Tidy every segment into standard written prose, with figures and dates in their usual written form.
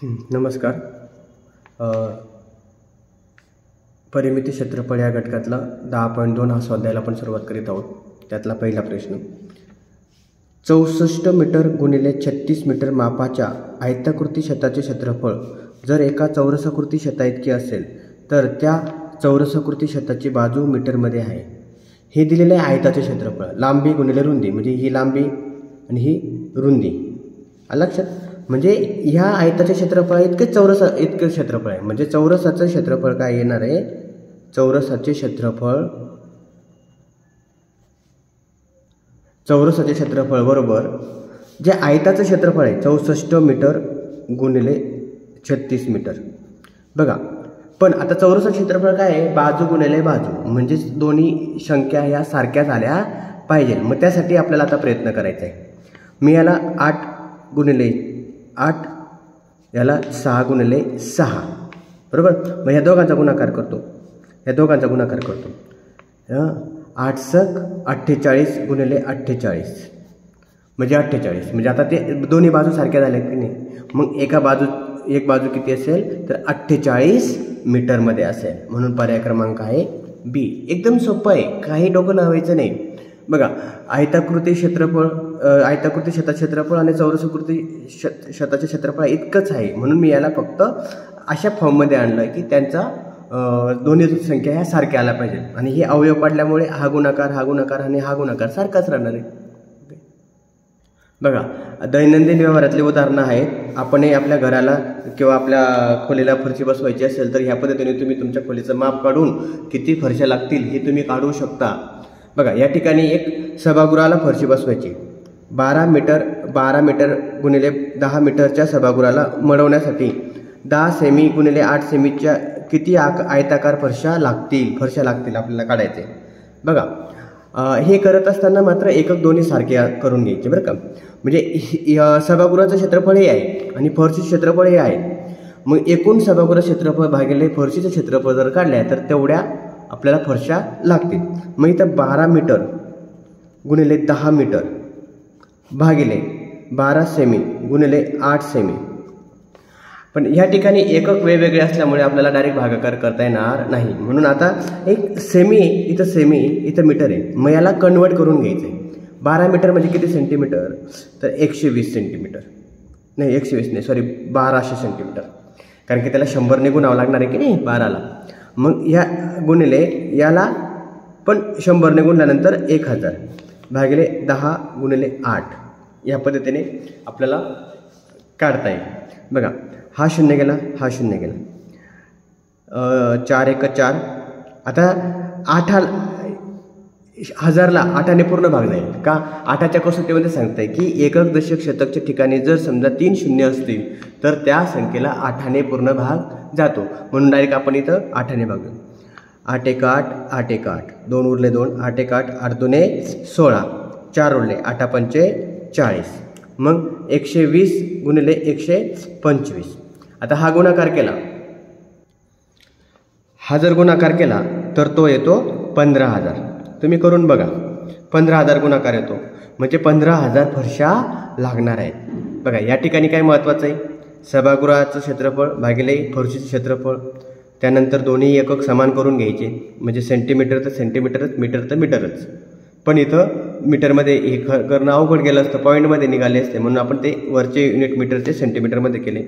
नमस्कार. परिमिती क्षेत्रफळ या घटकातला 10.2 हा स्वाध्यायाला आपण सुरुवात करीत आहोत. त्यातला पहिला प्रश्न, 64 मीटर गुणिले 36 मीटर मापाच्या आयताकृती छताचे क्षेत्रफळ जर एका चौरसाकृती छताइतके असेल तर त्या चौरसाकृती छताची बाजू मीटरमध्ये आहे. हे दिलेले आहे आयताचे क्षेत्रफळ, लांबी गुणिले रुंदी, म्हणजे ही लांबी आणि ही रुंदी. लक्षात, म्हणजे ह्या आयताचे क्षेत्रफळ इतके क्षेत्रफळ आहे. म्हणजे चौरसाचं क्षेत्रफळ काय येणार आहे? चौरसाचे क्षेत्रफळ बरोबर जे आयताचं क्षेत्रफळ आहे 64 मीटर गुणिले 36 मीटर. बघा, पण आता चौरसाचं क्षेत्रफळ काय आहे? बाजू गुणिले बाजू, म्हणजे दोन्ही संख्या ह्या सारख्या झाल्या पाहिजे. मग त्यासाठी आपल्याला आता प्रयत्न करायचा आहे. मी याला 8 गुणिले 8, याला 6 गुणिले 6 बरोबर. मग ह्या दोघांचा गुणाकार करतो, 8 सक 48 गुणिले 48 म्हणजे 48. म्हणजे आता ते दोन्ही बाजू सारख्या झाल्या की नाही. मग एक बाजू किती असेल तर 48 मीटरमध्ये असेल. म्हणून पर्याय क्रमांक आहे बी. एकदम सोपं आहे, काही डोकं लावायचं नाही. बघा, आयताकृती छताचे क्षेत्रफळ आणि चौरसाकृती छताचे क्षेत्रफळ इतकंच आहे. म्हणून मी याला फक्त अशा फॉर्ममध्ये आणलं की त्यांचा दोन्ही संख्या ह्या सारख्या आल्या पाहिजे. आणि हे अवयव पाडल्यामुळे हा गुणाकार आणि हा गुणाकार सारखाच राहणार आहे. बघा, दैनंदिन व्यवहारातले उदाहरणं आहेत. आपण आपल्या घराला किंवा आपल्या खोलीला फरशी बसवायची असेल तर ह्या पद्धतीने तुम्ही तुमच्या खोलीचं माप काढून किती फरशा लागतील हे तुम्ही काढू शकता. बघा, या ठिकाणी एक सभागृहाला फरशी बसवायची. 12 मीटर गुणिले 10 मीटरच्या सभागृहाला मळवण्यासाठी 10 सेमी गुणिले 8 सेमीच्या किती आयताकार फरशा लागतील आपल्याला काढायचे. बघा, हे करत असताना मात्र एकक दोन्ही सारखे करून घ्यायचे बरं का. म्हणजे सभागृहाचं क्षेत्रफळ हे आहे आणि फरशीचं क्षेत्रफळ हे आहे. मग एकूण सभागृह क्षेत्रफळ भागिले फरशीचं क्षेत्रफळ जर काढल्या तर तेवढ्या आपल्याला फरशा लागतील. मग इथं 12 मीटर गुणिले 10 मीटर भागिले 12 सेमी गुणिले 8 सेमी. पण ह्या ठिकाणी एकक वेगवेगळे असल्यामुळे आपल्याला डायरेक्ट भागाकार करता येणार नाही. म्हणून आता एक सेमी इथं मीटर आहे. मग याला कन्वर्ट करून घ्यायचं आहे. 12 मीटर म्हणजे किती सेंटीमीटर? तर 120 सेंटीमीटर. नाही, 120 नाही, सॉरी, 1200 सेंटीमीटर. कारण की त्याला 100 ने गुणावं लागणार आहे की नाही 12ला. मग ह्या गुणिले याला पण 100 ने गुणल्यानंतर 1000 भागिले 10 गुणिले 8 या पद्धतीने आपल्याला काढता येईल. बघा, हा 0 गेला, हा 0 गेला, 4 1 4. आता 1000ला 8ने पूर्ण भाग जाईल का? 8च्या कसोटीमध्ये सांगताय की एकक दशक शतकच्या ठिकाणी जर समजा 3 शून्य असतील तर त्या संख्येला 8ने पूर्ण भाग जातो. म्हणून डायरेक्ट आपण इथं 8ने भागू. 8 1 8, 8 1 8, 2 उरले 2, 8 1 8, 8 2 16, 4 उरले, 8 5 40. मग 120 गुणिले 125. आता हा गुणाकार केला, हा जर गुणाकार केला तर तो येतो 15,000. तुम्ही करून बघा, 15,000 गुणाकार येतो म्हणजे 15,000 फरशा लागणार आहेत. बघा, या ठिकाणी काय महत्त्वाचं आहे? सभागृहाचं क्षेत्रफळ भागिले फरशीचं क्षेत्रफळ. त्यानंतर दोन्ही एकक समान करून घ्यायचे. म्हणजे सेंटीमीटर तर सेंटीमीटरच, मीटर तर मीटरच. पण इथं मीटरमध्ये हे करणं अवघड गेलं असतं, पॉईंटमध्ये निघाले असते. म्हणून आपण ते वरचे युनिट मीटरचे सेंटीमीटरमध्ये केले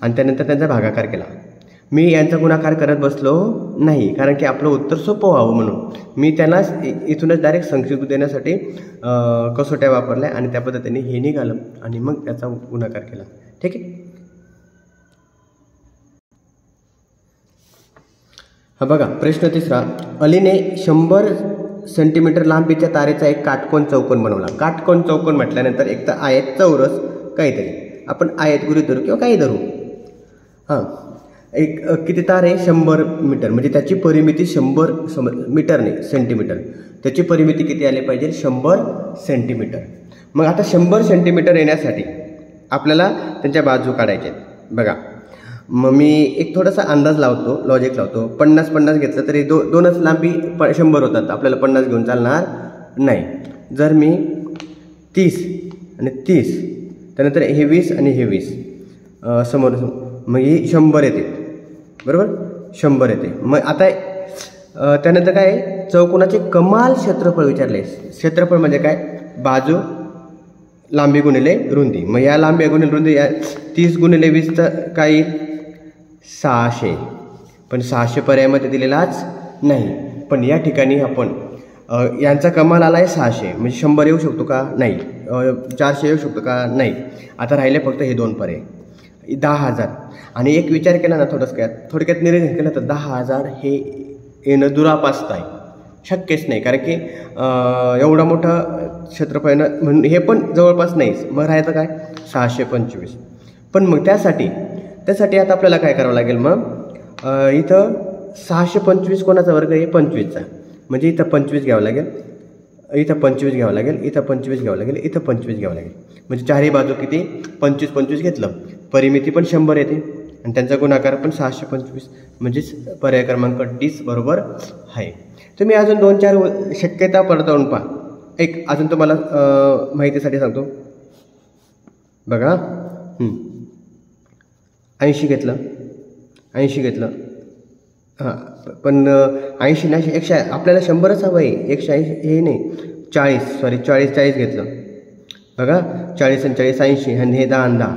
आणि त्यानंतर त्यांचा भागाकार केला. मी यांचा गुणाकार करत बसलो नाही, कारण की आपलं उत्तर सोपं व्हावं म्हणून मी त्यांना इथूनच डायरेक्ट संक्षिप्त देण्यासाठी कसोट्या वापरल्या आणि त्या पद्धतीने हे निघालं आणि मग त्याचा गुणाकार केला. ठीक आहे. हा बघा, प्रश्न तिसरा, अलीने 100 सेंटीमीटर लांबीच्या तारेचा एक काटकोन चौकोन बनवला. काटकोन चौकोन म्हटल्यानंतर एक तर आयत, चौरस काहीतरी, आपण आयत गृहीत धरू किंवा काही धरू. हां, एक किती तार आहे? 100 मीटर. म्हणजे त्याची परिमिती 100 मीटर नाही, सेंटीमीटर. त्याची परिमिती किती आली पाहिजे? 100 सेंटीमीटर. मग आता 100 सेंटीमीटर येण्यासाठी आपल्याला त्यांच्या बाजू काढायच्या आहेत. बघा, मग मी एक थोडासा अंदाज लावतो, लॉजिक लावतो. 50 घेतलं तरी दोनच लांबी 100 होतात. आपल्याला 50 घेऊन चालणार नाही. जर मी 30 आणि 30 त्यानंतर हे 20 आणि हे 20 समोर मग ही 100 येते, बरोबर 100 येते. मग आता त्यानंतर काय चौकोनाचे कमाल क्षेत्रफळ विचारले. क्षेत्रफळ म्हणजे काय बाजू लांबी गुणिले रुंदी. मग या लांबी गुणिले रुंदी 30 गुणिले 20 काय येईल 600. पण 600 पर्यायामध्ये दिलेलाच नाही. पण या ठिकाणी आपण यांचा कमाल आला आहे 600 म्हणजे 100 येऊ शकतो का नाही, 400 येऊ शकतो का नाही. आता राहिले फक्त हे दोन पर्याय 10,000. आणि एक विचार केला ना थोडक्यात निरीक्षण केलं तर 10,000 हे येणं दुरापास्त आहे, शक्यच नाही. कारण की एवढा मोठा क्षेत्रफळ येणं म्हणून हे पण जवळपास नाहीच. मग राहायचं काय 625. पण मग त्यासाठी आता आपल्याला काय करावं लागेल. मग इथं 625 कोणाचा वर्ग आहे 25चा, म्हणजे इथं 25 घ्यावं लागेल, इथं 25 घ्यावं लागेल, इथं 25 घ्यावं लागेल, इथं 25 घ्यावं लागेल. म्हणजे चारही बाजू किती 25 घेतलं. परिमिती पण 100 येते आणि त्यांचा गुणाकार पण 625. म्हणजेच पर्याय क्रमांक D बरोबर आहे. तुम्ही अजून 2-4 शक्यता पडताळून पहा. एक अजून तुम्हाला माहितीसाठी सांगतो बघा. 80 घेतलं हां. पण 80 ना 100 आपल्याला 100च हवं आहे, 180 हे नाही 40 घेतलं बघा. 40 आणि 40 80 आणि हे 10 आणि 10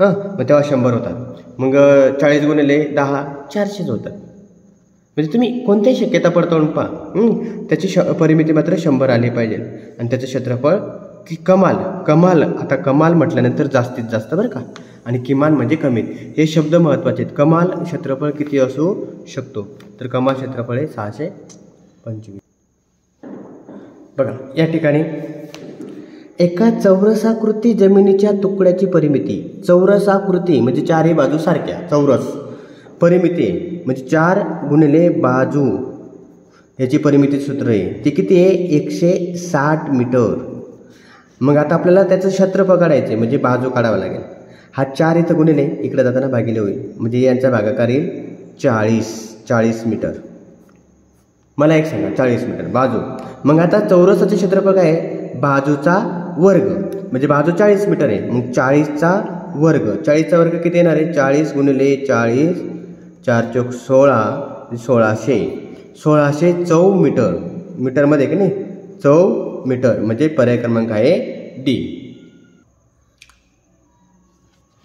हां. मग तेव्हा 100 होतात. मग 40 गुणिले 10 400 होतात. म्हणजे तुम्ही कोणत्याही शक्यता पडताळून पहा. त्याची परिमिती मात्र 100 आली पाहिजे आणि त्याचं क्षेत्रफळ की कमाल आता कमाल म्हटल्यानंतर जास्तीत जास्त बरं का, आणि किमान म्हणजे कमीत. हे शब्द महत्त्वाचे आहेत. कमाल क्षेत्रफळ किती असू शकतो तर कमाल क्षेत्रफळ आहे 625. बघा या ठिकाणी एका चौरसाकृती जमिनीच्या तुकड्याची परिमिती. चौरसाकृती म्हणजे चारही बाजू सारख्या चौरस परिमिती आहे. म्हणजे 4 गुणिले बाजू याची परिमिती सूत्र आहे. ती किती आहे 160 मीटर. मग आता आपल्याला त्याचं क्षेत्रफळ काढायचं आहे म्हणजे बाजू काढावा लागेल. हा 4 इथं गुणिले इकडे जाताना भागिले होईल म्हणजे यांचा भागाकार येईल 40 मीटर. मला एक सांगा 40 मीटर बाजू. मग आता चौरसाचे क्षेत्रफळ काय आहे बाजूचा वर्ग म्हणजे बाजू 40 मीटर आहे. मग 40चा वर्ग 40चा वर्ग किती येणार आहे 40 गुणिले 40 4 चौक 16 1600 चौ मीटर. मीटरमध्ये की नाही चौ मीटर म्हणजे पर्याय क्रमांक आहे D.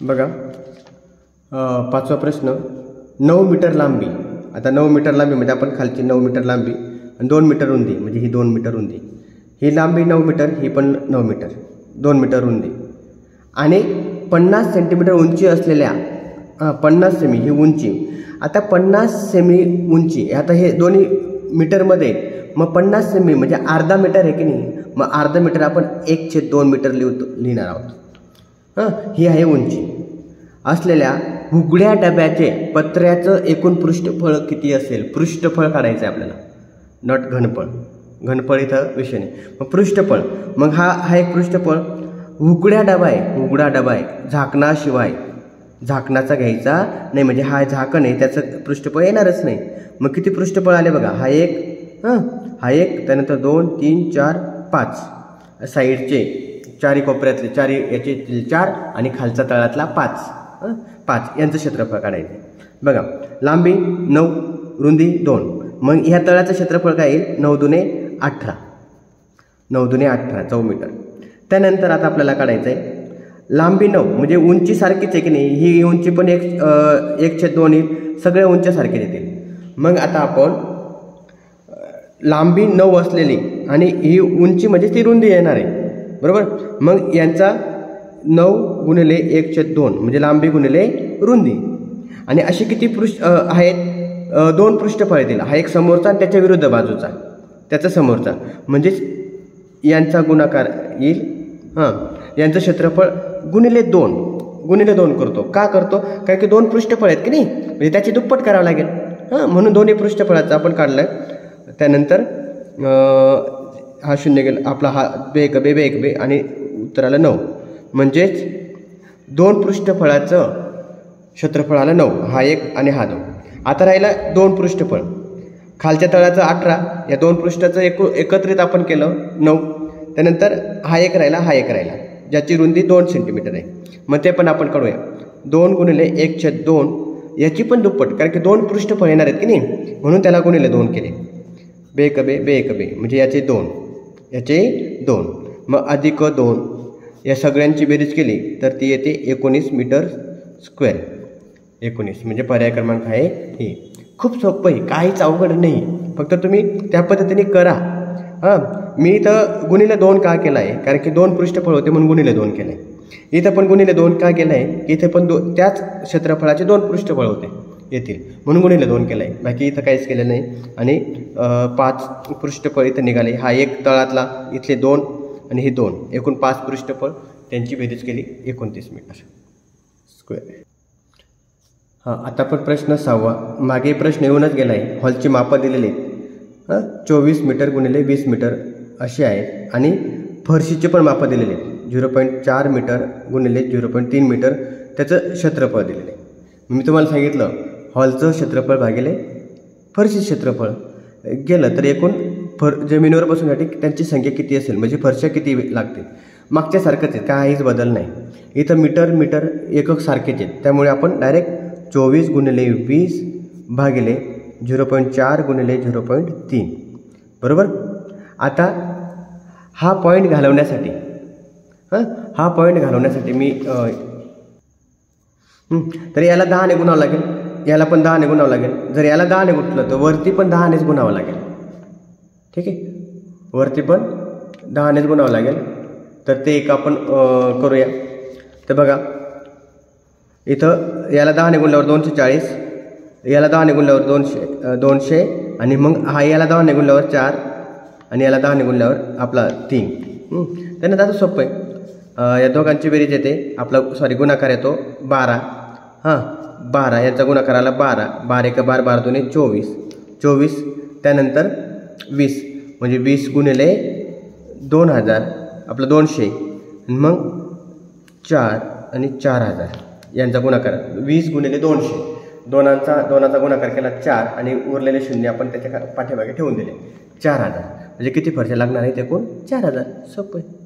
बघा 5वा प्रश्न 9 मीटर लांबी. आता 9 मीटर लांबी म्हणजे आपण खालची 9 मीटर लांबी आणि 2 मीटर रुंदी म्हणजे ही 2 मीटर रुंदी. ही लांबी 9 मीटर ही पण 9 मीटर 2 मीटर रुंदी आणि 50 सेंटीमीटर उंची असलेल्या 50 सेमी ही उंची. आता 50 सेमी उंची आता हे दोन्ही मीटरमध्ये मग 50 सेमी म्हणजे अर्धा मीटर आहे की नाही. मग अर्धा मीटर आपण 1/2 मीटर लिहिणार आहोत. ही आहे उंची असलेल्या उघड्या डब्याचे पत्र्याचं एकूण पृष्ठफळ किती असेल. पृष्ठफळ काढायचं आहे आपल्याला नॉट घनफळ इथं विषय नाही. मग पृष्ठफळ मग हा एक पृष्ठफळ उघडा डबा आहे झाकणाशिवाय झाकणाचा घ्यायचा नाही म्हणजे हा झाकण आहे त्याचं पृष्ठफळ येणारच नाही. मग किती पृष्ठफळ आले बघा. हा एक त्यानंतर 2 3 4 5 साईडचे चारी कोपऱ्यातले चारी याचे 4 आणि खालचा तळातला 5 यांचं क्षेत्रफळ काढायचं. बघा लांबी 9 रुंदी 2. मग ह्या तळाचं क्षेत्रफळ काय येईल 9 दुने 18 चौ मीटर. त्यानंतर आता आपल्याला काढायचं आहे लांबी 9 म्हणजे उंची सारखीच आहे की नाही. ही उंची पण 1/2 येईल सगळ्या उंच्या सारखे येतील. मग आता आपण लांबी 9 असलेली आणि ही उंची म्हणजे ती रुंदी येणार आहे बरोबर. मग यांचा 9 गुणिले 1/2 म्हणजे लांबी गुणिले रुंदी. आणि अशी किती आहेत 2 पृष्ठफळ येतील. हा एक समोरचा आणि त्याच्या विरुद्ध बाजूचा त्याचा समोरचा म्हणजेच यांचा गुणाकार येईल. यांचं क्षेत्रफळ गुणिले 2 करतो. का करतो कारण की 2 पृष्ठफळ आहेत की नाही म्हणजे त्याची दुप्पट करावं लागेल. म्हणून दोन्ही पृष्ठफळाचं आपण काढलं. त्यानंतर हा 0 गेला आपला हा बे आणि उत्तर आलं 9 म्हणजेच 2 पृष्ठफळाचं क्षेत्रफळ आलं 9. हा 1 आणि हा 2. आता राहिला 2 पृष्ठफळ खालच्या तळाचं 18 या 2 पृष्ठाचं एकत्रित आपण केलं 9. त्यानंतर हा 1 राहिला ज्याची रुंदी 2 सेंटीमीटर आहे. मग ते पण आपण काढूया. 2 गुणिले 1/2 याची पण दुप्पट, कारण की 2 पृष्ठफळ येणार आहेत की नाही, म्हणून त्याला गुणिले 2 केले. बे एक बे म्हणजे याचे 2 मग अधिक 2 या सगळ्यांची बेरीज केली तर ती येते 19 मीटर स्क्वेअर. 19 म्हणजे पर्याय क्रमांक आहे हे. खूप सोपं आहे, काहीच अवघड नाही, फक्त तुम्ही त्या पद्धतीने करा. हां, मी इथं गुणिले 2 का केला आहे, कारण की 2 पृष्ठफळ होते म्हणून गुणिले 2 केलं आहे. इथं पण गुणिले 2 का केलं आहे, इथे पण त्याच क्षेत्रफळाचे 2 पृष्ठफळ होते येतील म्हणून गुणिले 2 केलं आहे. बाकी इथं काहीच केलं नाही. आणि 5 पृष्ठफळ इथं निघाले. हा एक तळातला, इथले 2 आणि हे 2, एकूण 5 पृष्ठफळ, त्यांची बेरीज केली 29 मीटर स्क्वेअर. हां, आता पण प्रश्न 6वा. मागे प्रश्न येऊनच गेला आहे. हॉलची मापं दिलेली आहेत. 24 मीटर गुणिले 20 मीटर असे आहेत आणि फरशीचे पण मापं दिलेले आहेत. 0.4 मीटर गुणिले 0.3 मीटर त्याचं क्षेत्रफळ दिलेलं आहे. मी तुम्हाला सांगितलं हॉलचं क्षेत्रफळ भागिले फरशी क्षेत्रफळ गेलं तर एकूण जमिनीवर बसूनसाठी त्यांची संख्या किती असेल, म्हणजे फरशा किती लागतील. मागच्यासारखंच आहे, काहीच बदल नाही. इथं मीटर एकक सारखेच आहेत, त्यामुळे आपण डायरेक्ट 24 गुणिले 20 भागिले 0.4 गुणिले 0.3 बरोबर. आता हा पॉईंट घालवण्यासाठी मी तर याला 10ने गुणावं लागेल, याला पण 10ने गुणावं लागेल. जर याला 10ने गुंतलं तर वरती पण 10नेच गुणावं लागेल. ठीक आहे, वरती पण 10नेच गुणावं लागेल. तर ते एक आपण करूया. तर बघा, इथं याला 10ने गुणल्यावर 240, याला 10ने गुणल्यावर 200 आणि मग हा याला 10ने गुणल्यावर 4 आणि याला 10ने गुणल्यावर आपला 3. त्यानं आता सोपं आहे. या दोघांची बेरीज येते, आपला गुणाकार येतो 12. हां, 12 याचा गुणाकार आला 12. 12 1 12, 12 2 24. त्यानंतर 20 म्हणजे 20 गुणिले 2000 आपलं 200, मग 4 आणि 4000 यांचा गुणाकार 20 गुणिले 200. दोनाचा गुणाकार केला 4 आणि उरलेले शून्य आपण त्याच्या पाठीमागे ठेवून दिले. 4000 म्हणजे किती फरशा लागणार आहेत एकूण? 4000. सोपं आहे.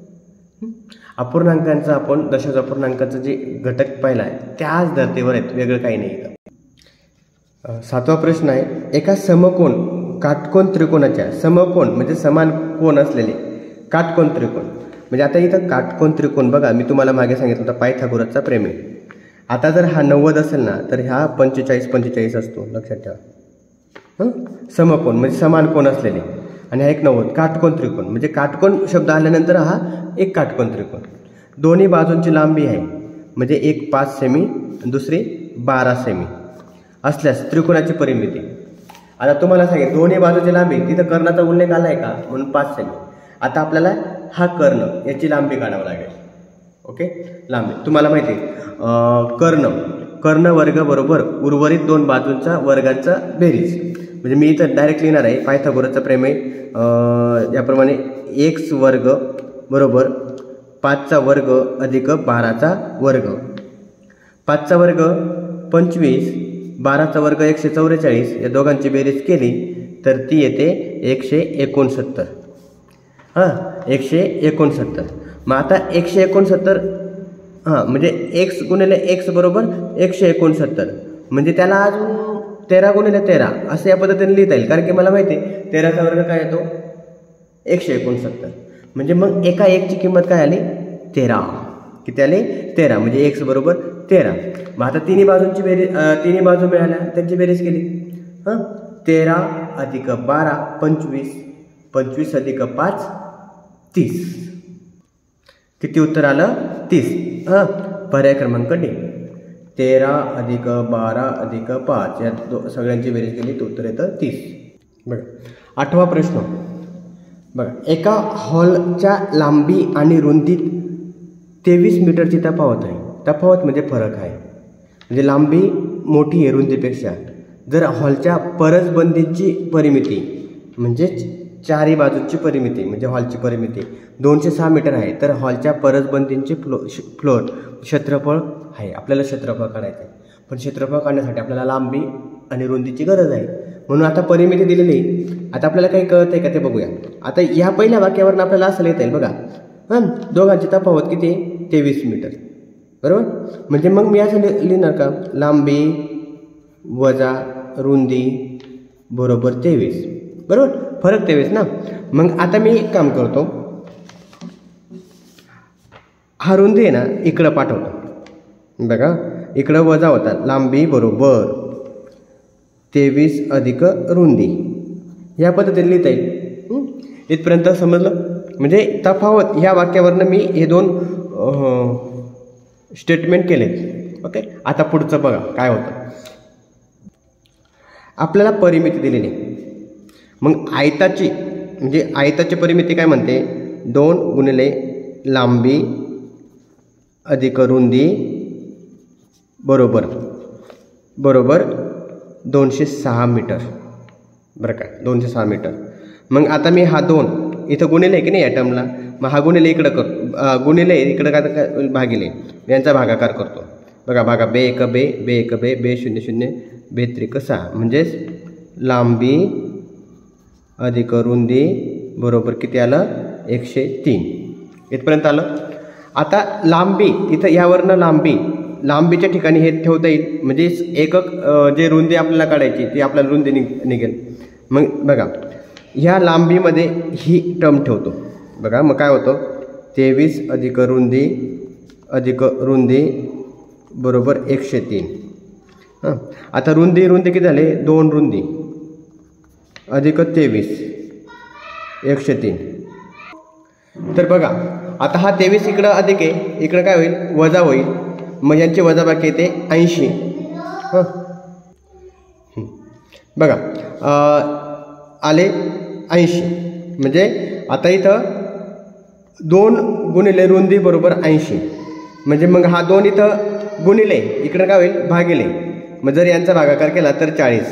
अपूर्णांकांचं आपण दशांश अपूर्णांकाचं जे घटक पाहिला आहे त्याच धर्तीवर आहेत, वेगळं काही नाही. 7वा प्रश्न आहे. एका समकोण काटकोन त्रिकोणाच्या समकोण म्हणजे समान कोण असलेले काटकोन त्रिकोण, म्हणजे आता इथं काटकोन त्रिकोण बघा, मी तुम्हाला मागे सांगितलं होतं पायथागोरसचा प्रमेय. आता जर हा 90 असेल ना तर हा 45 असतो, लक्षात ठेवा. समकोण म्हणजे समान कोण असलेले आणि हा एक 90. काटकोन त्रिकोण म्हणजे काटकोन शब्द आल्यानंतर हा एक काटकोन त्रिकोण. दोन्ही बाजूंची लांबी आहे, म्हणजे एक 5 सेमी दुसरी 12 सेमी असल्यास त्रिकोणाची परिमिती. आता तुम्हाला सांगेल दोन्ही बाजूची लांबी, तिथं कर्णाचा उल्लेख आला आहे का म्हणून 5 सेमी. आता आपल्याला हा कर्ण याची लांबी काढावं लागेल. ओके, लांबी तुम्हाला माहिती आहे कर्ण वर्ग बरोबर उर्वरित 2 बाजूंचा वर्गांचा बेरीज. म्हणजे मी इथं डायरेक्ट लिहिणार आहे पायथागोरसचा प्रमेय याप्रमाणे x वर्ग बरोबर 5चा वर्ग अधिक 12चा वर्ग. 5चा वर्ग 25, 12चा वर्ग 144, या दोघांची बेरीज केली तर ती येते 169. हां, 169. मग आता 169 म्हणजे x गुणिले x बरोबर 169, म्हणजे त्याला अजून 13 गुणिले 13 असं या पद्धतीने लिहिता येईल, कारण की मला माहिती आहे 13चा वर्ग काय येतो 169. म्हणजे मग एका 1ची किंमत काय आली 13. किती आली 13, म्हणजे x बरोबर 13. मग आता तिन्ही बाजूंची बेरीज, तिन्ही बाजू मिळाल्या त्यांची बेरीज केली. 13 अधिक 12 25, 25 अधिक 5 30. किती उत्तर आलं 30. पर्याय क्रमांक डी. 13 अधिक 12 अधिक 5 या सगळ्यांची बेरीज केली तर उत्तर येतं 30. बघा 8वा प्रश्न बघा. एका हॉलच्या लांबी आणि रुंदीत 23 मीटरची तफावत आहे. तफावत म्हणजे फरक आहे, म्हणजे लांबी मोठी आहे रुंदीपेक्षा. जर हॉलच्या परसबंदीची परिमिती म्हणजेच चारही बाजूची परिमिती म्हणजे हॉलची परिमिती 206 मीटर आहे, तर हॉलच्या परसबंदींचे फ्लोर क्षेत्रफळ आहे. आपल्याला क्षेत्रफळ काढायचं आहे, पण क्षेत्रफळ काढण्यासाठी आपल्याला लांबी आणि रुंदीची गरज आहे. म्हणून आता परिमिती दिलेली. आता आपल्याला काही कळत आहे का ते बघूया. आता या पहिल्या वाक्यावरून आपल्याला असं लिहिता येईल बघा. दोघांची तफावत किती आहे 23 मीटर. बरोबर. म्हणजे मग मी असं लिहिणार का, लांबी वजा रुंदी बरोबर 23, बरोबर, फरक 23 ना. मग आता मी एक काम करतो, हा रुंदी आहे ना इकडं पाठवतो. बघा इकडं वजा होता, लांबी बरोबर 23 अधिक रुंदी, या पद्धतीने लिहिता येईल. इथपर्यंत समजलं. म्हणजे तफावत ह्या वाक्यावरनं मी हे 2 स्टेटमेंट केलेत. ओके. आता पुढचं बघा काय होतं. आपल्याला परिमिती दिलेली, मग आयताची म्हणजे आयताची परिमिती काय म्हणते, 2 गुणिले लांबी अधिक रुंदी बरोबर 206 मीटर, बरं का, 206 मीटर. मग आता मी हा 2 इथं गुणिले आहे की नाही या टर्मला, मग हा गुणिले इकडं करतो, गुणिले इकडं काय भागिले, यांचा भागाकार करतो. बघा भागा, बे एक बे, बे एक बे, बे शून्य शून्य, बे त्रिक 6, म्हणजेच लांबी अधिक रुंदी बरोबर किती आलं, 103. इथपर्यंत आलं. आता लांबी इथं यावरनं लांबीच्या ठिकाणी हे ठेवता येईल, म्हणजे एकक जे रुंदी आपल्याला काढायची ती आपल्याला रुंदी निघेल. मग बघा ह्या लांबीमध्ये ही टर्म ठेवतो. बघा मग काय होतं, 23 अधिक रुंदी बरोबर 103. हां, आता रुंदी किती झाले, 2 रुंदी अधिक 23 103. तर बघा आता हा 23 इकडं अधिक आहे, इकडं काय होईल, वजा होईल. मग यांची वजाबाकी येते 80. हां बघा आले 80. म्हणजे आता इथं 2 गुणिले रुंदी बरोबर 80. म्हणजे मग हा 2 इथं गुणिले, इकडं काय होईल, भागिले. मग जर यांचा भागाकार केला तर 40.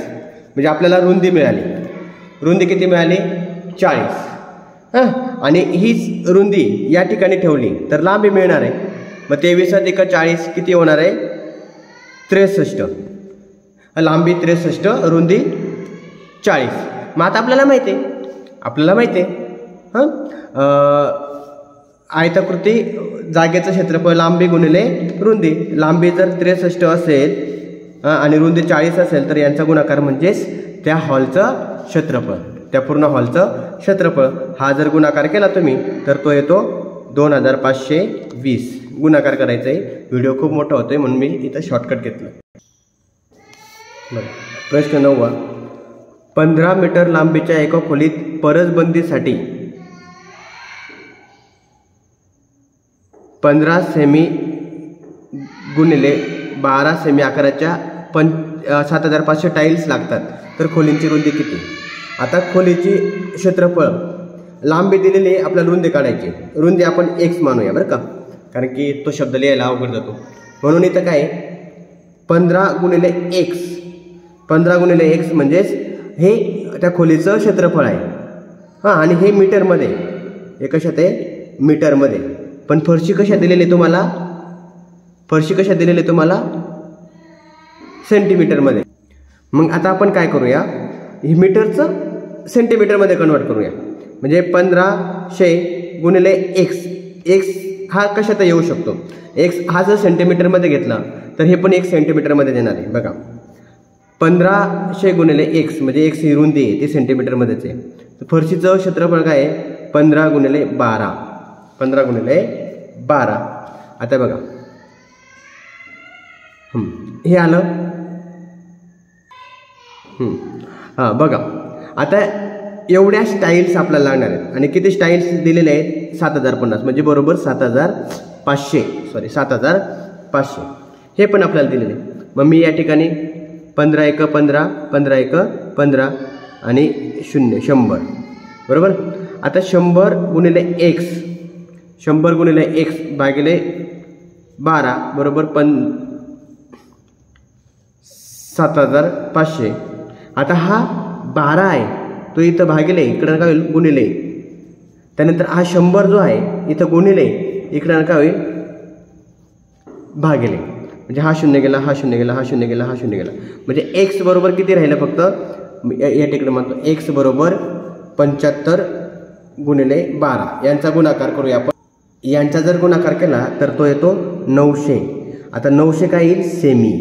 म्हणजे आपल्याला रुंदी मिळाली. रुंदी किती मिळाली, 40. हां, आणि हीच रुंदी या ठिकाणी ठेवली तर लांबी मिळणार आहे. मग 23 अधिक 40 किती होणार आहे, 63. लांबी 63, रुंदी 40. मग आता आपल्याला माहिती आहे हां, आयताकृती जागेचं क्षेत्रफळ लांबी गुणिले रुंदी. लांबी जर 63 असेल आणि रुंदी 40 असेल तर यांचा गुणाकार म्हणजेच त्या हॉलचं क्षेत्रफळ, त्या पूर्ण हॉलचं क्षेत्रफळ. हा जर गुणाकार केला तुम्ही तर तो येतो 2520. गुणाकार करायचा आहे. व्हिडिओ खूप मोठा होतोय म्हणून मी इथं शॉर्टकट घेतलं. प्रश्न 9. 15 मीटर लांबीच्या एका खोलीत परसबंदीसाठी 15 सेमी गुणिले 12 सेमी आकाराच्या 7500 टाईल्स लागतात. तर खोलींची रुंदी किती. आता खोलीची क्षेत्रफळ, लांबी दिलेली आहे, आपल्याला रुंदी काढायची. रुंदी आपण x मानूया बरं का, कारण की तो शब्द लिहायला अवघड जातो. म्हणून इथं काय 15 गुणिले x, 15 गुणिले x म्हणजेच हे त्या खोलीचं क्षेत्रफळ आहे. हां, आणि हे मीटरमध्ये, हे कशात आहे, मीटरमध्ये. पण फरशी कशात दिलेली तुम्हाला, सेंटीमीटरमध्ये. मग आता आपण काय करूया, हे मीटरचं सेंटीमीटरमध्ये कन्वर्ट करूया. म्हणजे 1500 गुणिले x हा कशात येऊ शकतो, x हा जर सेंटीमीटरमध्ये घेतला तर हे पण 1 सेंटीमीटरमध्ये देणार आहे. बघा 1500 गुणिले x म्हणजे x ही रुंदी आहे, ती सेंटीमीटरमध्येच आहे. तर फरशीचं क्षेत्रफळ काय आहे, 15 गुणिले 12. 15 गुणिले 12. आता बघा हे आलं. हां बघा आता एवढ्या स्टाईल्स आपल्याला लागणार आहेत. आणि किती स्टाईल्स दिलेले आहेत, 7050 म्हणजे बरोबर 7500. हे पण आपल्याला दिलेले. मग मी या ठिकाणी 15 1 15, 15 1 15 आणि 0 100 बरोबर. आता 100 गुणिले x, 100 गुणिले x भागिले 12 बरोबर 7500. आता हा 12 आहे तो इथं भागिले, इकडं काय होईल गुणिले. त्यानंतर हा 100 जो आहे इथं गुणिले, इकडं काय होईल भागिले. म्हणजे हा 0 गेला, हा 0 गेला, हा 0 गेला, हा 0 गेला. म्हणजे x बरोबर किती राहिलं, फक्त या ठिकाणी म्हणतो x बरोबर 75 गुणिले 12. यांचा गुणाकार करूया आपण. यांचा जर गुणाकार केला तर तो येतो 900. आता 900 काय येईल सेमी,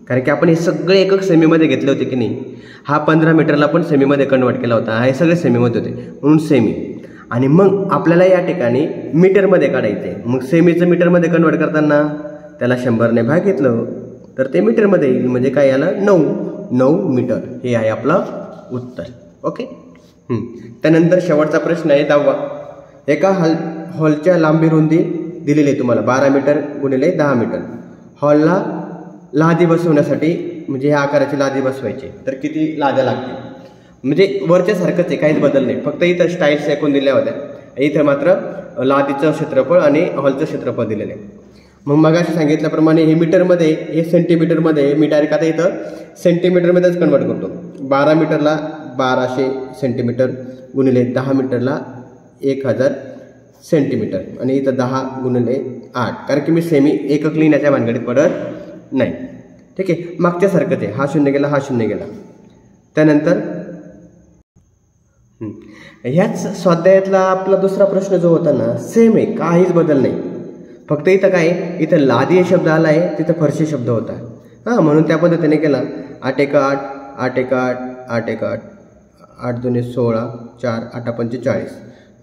कारण की आपण हे सगळे एकक सेमीमध्ये घेतले होते की नाही. हा 15 मीटरला पण सेमीमध्ये कन्वर्ट केला होता, हे सगळे सेमीमध्ये होते म्हणून सेमी. आणि मग आपल्याला या ठिकाणी मीटरमध्ये काढायचं आहे. मग सेमीचं मीटरमध्ये कन्वर्ट करताना त्याला 100ने भागितलं तर ते मीटरमध्ये येईल, म्हणजे काय याला 9 मीटर. हे आहे आपलं उत्तर. ओके. त्यानंतर शेवटचा प्रश्न आहे 10वा. एका हॉलच्या लांबी रुंदी दिलेली आहे तुम्हाला 12 मीटर गुणिले 10 मीटर. हॉलला लादी बसवण्यासाठी म्हणजे ह्या आकाराची लादी बसवायची तर किती लाद्या लागतील. म्हणजे वरच्यासारखंच आहे, काहीच बदल नाही, फक्त इथं स्टाईल्स ऐकून दिल्या होत्या. इथं मात्र लादीचं क्षेत्रफळ आणि हॉलचं क्षेत्रफळ दिलेलं आहे. मग मगाशी सांगितल्याप्रमाणे हे मीटरमध्ये, हे सेंटीमीटरमध्ये, मी डायरेक्ट आता इथं सेंटीमीटरमध्येच कन्वर्ट करतो. 12 मीटरला 1200 सेंटीमीटर गुणिले 10 मीटरला 1000 सेंटीमीटर आणि इथं 10 गुणिले 8, कारण की मी सेमी एकक लिहिण्याच्या भानगडीत पडत नाही. ठीक आहे, मागच्यासारखंच आहे, हा 0 गेला, हा 0 गेला. त्यानंतर ह्याच स्वाध्यायातला आपला दुसरा प्रश्न जो होता ना, सेम आहे, काहीच बदल नाही. फक्त इथं काय, इथं लादी शब्द आला आहे, तिथं फरशी शब्द होता. म्हणून त्या पद्धतीने केला. 8 1 8, 8 1 8, 8 1 8, 8 2 16, 4 8 5 40,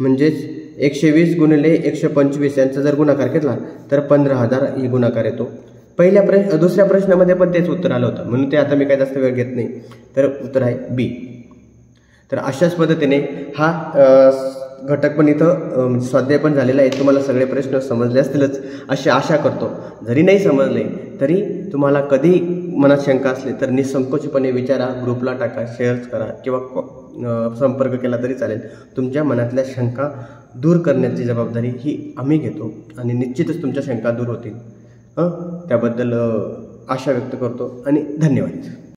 म्हणजेच 120 गुणिले 125 यांचा जर गुणाकार केला तर 15,000 ही गुणाकार येतो. दुसऱ्या प्रश्नामध्ये पण तेच उत्तर आलं होतं, म्हणून ते आता मी काही जास्त वेळ घेत नाही. तर उत्तर आहे बी. तर अशाच पद्धतीने हा घटक पण इथं स्वाध्याय पण झालेला आहे. तुम्हाला सगळे प्रश्न समजले असतीलच अशी आशा करतो. जरी नाही समजले तरी तुम्हाला कधी मनात शंका असली तर निसंकोचपणे विचारा, ग्रुपला टाका, शेअर करा किंवा संपर्क केला तरी चालेल. तुमच्या मनातल्या शंका दूर करण्याची जबाबदारी ही आम्ही घेतो आणि निश्चितच तुमच्या शंका दूर होतील. त्याबद्दल आशा व्यक्त करतो आणि धन्यवाद.